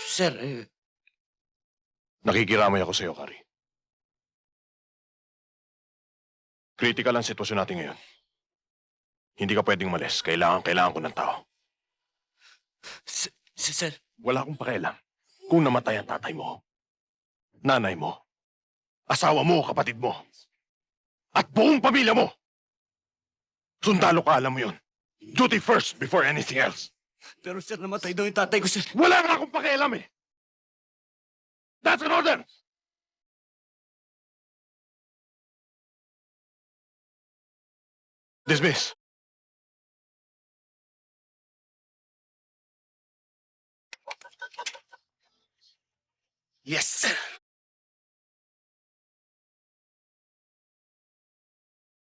Sir, Nakikiramay ako sa iyo, Kari. Critical ang sitwasyon natin ngayon. Hindi ka pwedeng umalis. Kailangan ko ng tao. sir, Wala akong pakialam kung namatay ang tatay mo, nanay mo, asawa mo, kapatid mo, at buong pamilya mo. Sundalo ka, alam mo yun. Duty first before anything else. pero sir, namatay daw yung tatay ko, sir. Wala nga akong pakialam eh. That's an order! Dismiss. Yes, sir.